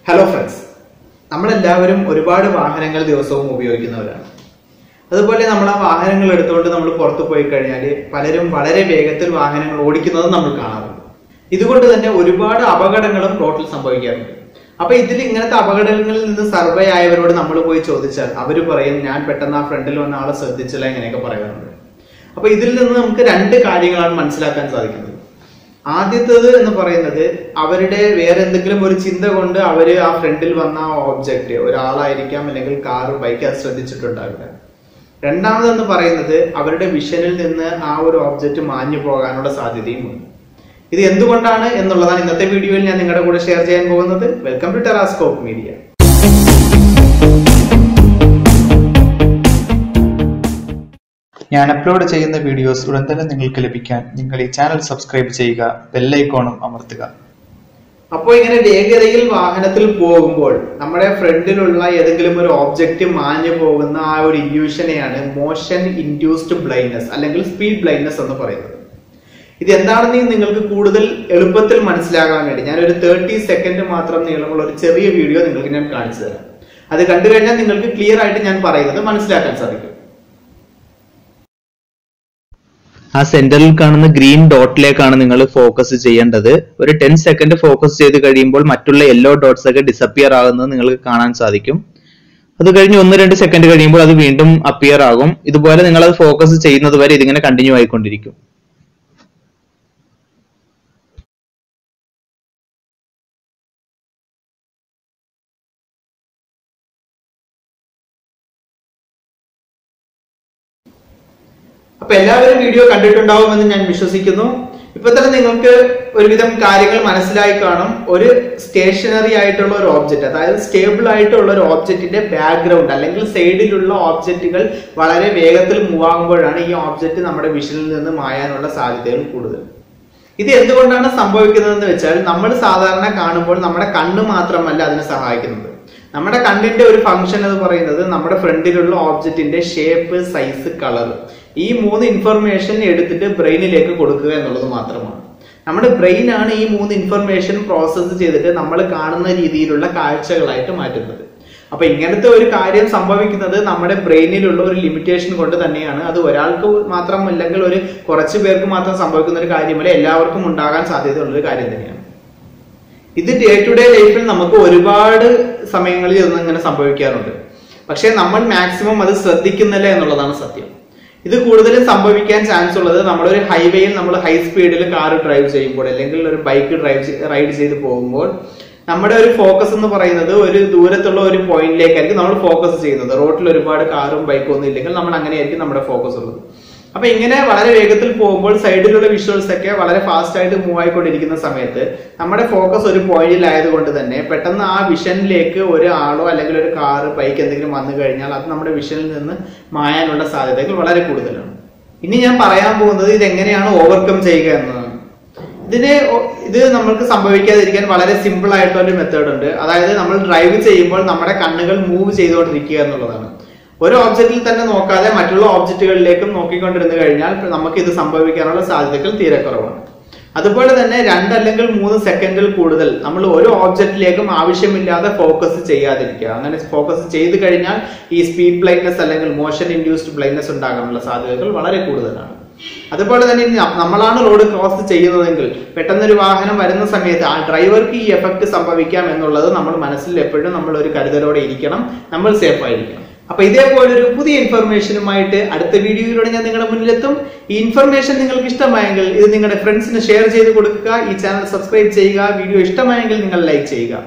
Hello friends, നമ്മളെല്ലാവരും ഒരുപാട് വാഹനങ്ങൾ ദിവസവും ഉപയോഗിക്കുന്നവരാണ്. അതുപോലെ നമ്മൾ ആ വാഹനങ്ങൾ എടുത്തുകൊണ്ട് നമ്മൾ പുറത്തു പോയി കഴിഞ്ഞാൽ പലരും വളരെ വേഗത്തിൽ വാഹനങ്ങൾ ഓടിക്കുന്നത് നമ്മൾ കാണാറുണ്ട്. ഇതുകൊണ്ട് തന്നെ ഒരുപാട് അപകടങ്ങളും റോഡിൽ സംഭവിക്കാറുണ്ട്. അപ്പൊ ഇതിൽ ഇങ്ങനത്തെ അപകടങ്ങളിൽ നിന്ന് സർവേ ആയവരോട് നമ്മൾ പോയി ചോദിച്ചാൽ അവര് പറയും, ഞാൻ പെട്ടെന്ന് ആ ഫ്രണ്ടിൽ വന്ന ആളെ ശ്രദ്ധിച്ചില്ല, ഇങ്ങനെയൊക്കെ പറയാറുണ്ട്. അപ്പൊ ഇതിൽ നിന്ന് നമുക്ക് രണ്ട് കാര്യങ്ങളാണ് മനസ്സിലാക്കാൻ സാധിക്കുന്നത്. ആദ്യത്തേത് എന്ന് പറയുന്നത്, അവരുടെ വേറെ എന്തെങ്കിലും ഒരു ചിന്ത കൊണ്ട് അവര് ആ ഫ്രണ്ടിൽ വന്ന ആ ഓബ്ജക്റ്റ്, ഒരാളായിരിക്കാം അല്ലെങ്കിൽ കാറ് ബൈക്ക്, അത് ശ്രദ്ധിച്ചിട്ടുണ്ടാവില്ല. രണ്ടാമതെന്ന് പറയുന്നത്, അവരുടെ വിഷനിൽ നിന്ന് ആ ഒരു ഓബ്ജക്റ്റ് മാഞ്ഞു പോകാനുള്ള സാധ്യതയും ഉണ്ട്. ഇത് എന്തുകൊണ്ടാണ് എന്നുള്ളതാണ് ഇന്നത്തെ വീഡിയോയിൽ ഞാൻ നിങ്ങളുടെ കൂടെ ഷെയർ ചെയ്യാൻ പോകുന്നത്. Welcome to Terascope media. ഞാൻ അപ്ലോഡ് ചെയ്യുന്ന വീഡിയോസ് ഉടൻ തന്നെ നിങ്ങൾക്ക് ലഭിക്കാൻ നിങ്ങൾ ഈ ചാനൽ സബ്സ്ക്രൈബ് ചെയ്യുക, ബെല്ലൈക്കോണും അമർത്തുക. അപ്പോൾ ഇങ്ങനെ വേഗതയിൽ വാഹനത്തിൽ പോകുമ്പോൾ നമ്മുടെ ഫ്രണ്ടിലുള്ള ഏതെങ്കിലും ഒരു ഓബ്ജക്റ്റ് മാഞ്ഞു പോകുന്ന ആ ഒരു ഇല്യൂഷനെയാണ് മോഷൻ ഇൻഡ്യൂസ്ഡ് ബ്ലൈൻഡ്നെസ് അല്ലെങ്കിൽ സ്പീഡ് ബ്ലൈൻഡ്നെസ് എന്ന് പറയുന്നത്. ഇത് എന്താണെന്ന് നിങ്ങൾക്ക് കൂടുതൽ എളുപ്പത്തിൽ മനസ്സിലാകാൻ വേണ്ടി ഞാനൊരു 30 സെക്കൻഡ് മാത്രം നീളമുള്ള ഒരു ചെറിയ വീഡിയോ നിങ്ങൾക്ക് ഞാൻ കാണിച്ചു തരാം. അത് കണ്ടു കഴിഞ്ഞാൽ നിങ്ങൾക്ക് ക്ലിയർ ആയിട്ട് ഞാൻ പറയുന്നത് മനസ്സിലാക്കാൻ സാധിക്കും. ആ സെന്ററിൽ കാണുന്ന ഗ്രീൻ ഡോട്ടിലേക്കാണ് നിങ്ങൾ ഫോക്കസ് ചെയ്യേണ്ടത്. ഒരു 10 സെക്കൻഡ് ഫോക്കസ് ചെയ്ത് കഴിയുമ്പോൾ മറ്റുള്ള യെല്ലോ ഡോട്ട്സ് ഒക്കെ ഡിസപ്പിയർ ആകുന്നത് നിങ്ങൾക്ക് കാണാൻ സാധിക്കും. അത് കഴിഞ്ഞ് 1-2 സെക്കൻഡ് കഴിയുമ്പോൾ അത് വീണ്ടും അപ്പിയർ ആകും. ഇതുപോലെ നിങ്ങൾ അത് ഫോക്കസ് ചെയ്യുന്നത് വരെ ഇതിങ്ങനെ കണ്ടിന്യൂ ആയിക്കൊണ്ടിരിക്കും. അപ്പൊ എല്ലാവരും വീഡിയോ കണ്ടിട്ടുണ്ടാവുമെന്ന് ഞാൻ വിശ്വസിക്കുന്നു. ഇപ്പൊ തന്നെ നിങ്ങൾക്ക് ഒരുവിധം കാര്യങ്ങൾ മനസ്സിലായി കാണും. ഒരു സ്റ്റേഷനറി ആയിട്ടുള്ള ഒരു ഓബ്ജക്റ്റ്, അതായത് സ്റ്റേബിൾ ആയിട്ടുള്ള ഒരു ഓബ്ജക്റ്റിന്റെ ബാക്ക്ഗ്രൗണ്ട് അല്ലെങ്കിൽ സൈഡിലുള്ള ഓബ്ജക്റ്റുകൾ വളരെ വേഗത്തിൽ മൂവ് ആകുമ്പോഴാണ് ഈ ഓബ്ജക്റ്റ് നമ്മുടെ വിഷനിൽ നിന്ന് മായാനുള്ള സാധ്യതകൾ കൂടുതൽ. ഇത് എന്തുകൊണ്ടാണ് സംഭവിക്കുന്നതെന്ന് വെച്ചാൽ, നമ്മൾ സാധാരണ കാണുമ്പോൾ നമ്മുടെ കണ്ണ് മാത്രമല്ല അതിനെ സഹായിക്കുന്നത്. നമ്മുടെ കണ്ണിന്റെ ഒരു ഫംഗ്ഷൻ എന്ന് പറയുന്നത് നമ്മുടെ ഫ്രണ്ടിലുള്ള ഓബ്ജക്റ്റിന്റെ ഷേപ്പ്, സൈസ്, കളർ, ഈ 3 ഇൻഫർമേഷൻ എടുത്തിട്ട് ബ്രെയിനിലേക്ക് കൊടുക്കുക എന്നുള്ളത് മാത്രമാണ്. നമ്മുടെ ബ്രെയിൻ ആണ് ഈ 3 ഇൻഫർമേഷൻ പ്രോസസ്സ് ചെയ്തിട്ട് നമ്മൾ കാണുന്ന രീതിയിലുള്ള കാഴ്ചകളായിട്ട് മാറ്റുന്നത്. അപ്പൊ ഇങ്ങനത്തെ ഒരു കാര്യം സംഭവിക്കുന്നത് നമ്മുടെ ബ്രെയിനിലുള്ള ഒരു ലിമിറ്റേഷൻ കൊണ്ട് തന്നെയാണ്. അത് ഒരാൾക്ക് മാത്രം അല്ലെങ്കിൽ ഒരു കുറച്ചു പേർക്ക് മാത്രം സംഭവിക്കുന്ന ഒരു കാര്യമല്ല, എല്ലാവർക്കും ഉണ്ടാകാൻ സാധ്യതയുള്ള ഒരു കാര്യം തന്നെയാണ്. ഇത് ഡേ ടു ഡേ ലൈഫിൽ നമുക്ക് ഒരുപാട് സമയങ്ങളിൽ ഇതൊന്നും ഇങ്ങനെ സംഭവിക്കാറുണ്ട്. പക്ഷെ നമ്മൾ മാക്സിമം അത് ശ്രദ്ധിക്കുന്നില്ല എന്നുള്ളതാണ് സത്യം. ഇത് കൂടുതലും സംഭവിക്കാൻ ചാൻസ് ഉള്ളത് നമ്മളൊരു ഹൈവേയിൽ നമ്മൾ ഹൈ സ്പീഡിൽ കാർ ഡ്രൈവ് ചെയ്യുമ്പോൾ അല്ലെങ്കിൽ ഒരു ബൈക്ക് റൈഡ് ചെയ്ത് പോകുമ്പോൾ നമ്മുടെ ഒരു ഫോക്കസ് എന്ന് പറയുന്നത് ഒരു ദൂരത്തുള്ള ഒരു പോയിന്റിലേക്കായിരിക്കും നമ്മൾ ഫോക്കസ് ചെയ്യുന്നത്. റോഡിൽ ഒരുപാട് കാറും ബൈക്കും ഒന്നും ഇല്ലെങ്കിൽ നമ്മൾ അങ്ങനെയായിരിക്കും നമ്മുടെ ഫോക്കസ് ഉള്ളത്. അപ്പൊ ഇങ്ങനെ വളരെ വേഗത്തിൽ പോകുമ്പോൾ സൈഡിലുള്ള വിഷ്വൽസ് ഒക്കെ വളരെ ഫാസ്റ്റ് ആയിട്ട് മൂവ് ആയിക്കൊണ്ടിരിക്കുന്ന സമയത്ത് നമ്മുടെ ഫോക്കസ് ഒരു പോയിന്റിലായതുകൊണ്ട് തന്നെ പെട്ടെന്ന് ആ വിഷനിലേക്ക് ഒരു ആളോ അല്ലെങ്കിൽ ഒരു കാറ്, ബൈക്ക് എന്തെങ്കിലും വന്നു കഴിഞ്ഞാൽ അത് നമ്മുടെ വിഷനിൽ നിന്ന് മായാനുള്ള സാധ്യതകൾ വളരെ കൂടുതലാണ്. ഇനി ഞാൻ പറയാൻ പോകുന്നത് ഇതെങ്ങനെയാണ് ഓവർകം ചെയ്യുക എന്നതാണ്. ഇത് നമ്മൾക്ക് സംഭവിക്കാതിരിക്കാൻ വളരെ സിമ്പിൾ ആയിട്ടുള്ള ഒരു മെത്തേഡ് ഉണ്ട്. അതായത് നമ്മൾ ഡ്രൈവ് ചെയ്യുമ്പോൾ നമ്മുടെ കണ്ണുകൾ മൂവ് ചെയ്തുകൊണ്ടിരിക്കുക എന്നുള്ളതാണ്. ഒരു ഓബ്ജക്റ്റിൽ തന്നെ നോക്കാതെ മറ്റുള്ള ഓബ്ജക്റ്റുകളിലേക്കും നോക്കിക്കൊണ്ടിരുന്നു കഴിഞ്ഞാൽ നമുക്ക് ഇത് സംഭവിക്കാനുള്ള സാധ്യതകൾ തീരെ കുറവാണ്. അതുപോലെ തന്നെ 2 അല്ലെങ്കിൽ 3 സെക്കൻഡിൽ കൂടുതൽ നമ്മൾ ഒരു ഓബ്ജക്റ്റിലേക്കും ആവശ്യമില്ലാതെ ഫോക്കസ് ചെയ്യാതിരിക്കുക. അങ്ങനെ ഫോക്കസ് ചെയ്ത് കഴിഞ്ഞാൽ ഈ സ്പീഡ് ബ്ലൈൻഡ്നെസ് അല്ലെങ്കിൽ മോഷൻ ഇൻഡ്യൂസ്ഡ് ബ്ലൈൻഡ്നെസ് ഉണ്ടാകാനുള്ള സാധ്യതകൾ വളരെ കൂടുതലാണ്. അതുപോലെ തന്നെ നമ്മളാണ് റോഡ് ക്രോസ് ചെയ്യുന്നതെങ്കിൽ പെട്ടെന്നൊരു വാഹനം വരുന്ന സമയത്ത് ആ ഡ്രൈവർക്ക് ഈ എഫക്ട് സംഭവിക്കാം എന്നുള്ളത് നമ്മൾ മനസ്സിൽ എപ്പോഴും നമ്മൾ ഒരു കരുതലോടെ ഇരിക്കണം, നമ്മൾ സേഫ് ആയിരിക്കണം. അപ്പൊ ഇതേപോലൊരു പുതിയ ഇൻഫർമേഷനുമായിട്ട് അടുത്ത വീഡിയോയിലൂടെ ഞാൻ നിങ്ങളുടെ മുന്നിലെത്തും. ഈ ഇൻഫർമേഷൻ നിങ്ങൾക്ക് ഇഷ്ടമായെങ്കിൽ ഇത് നിങ്ങളുടെ ഫ്രണ്ട്സിന് ഷെയർ ചെയ്ത് കൊടുക്കുക, ഈ ചാനൽ സബ്സ്ക്രൈബ് ചെയ്യുക, വീഡിയോ ഇഷ്ടമായെങ്കിൽ നിങ്ങൾ ലൈക്ക് ചെയ്യുക.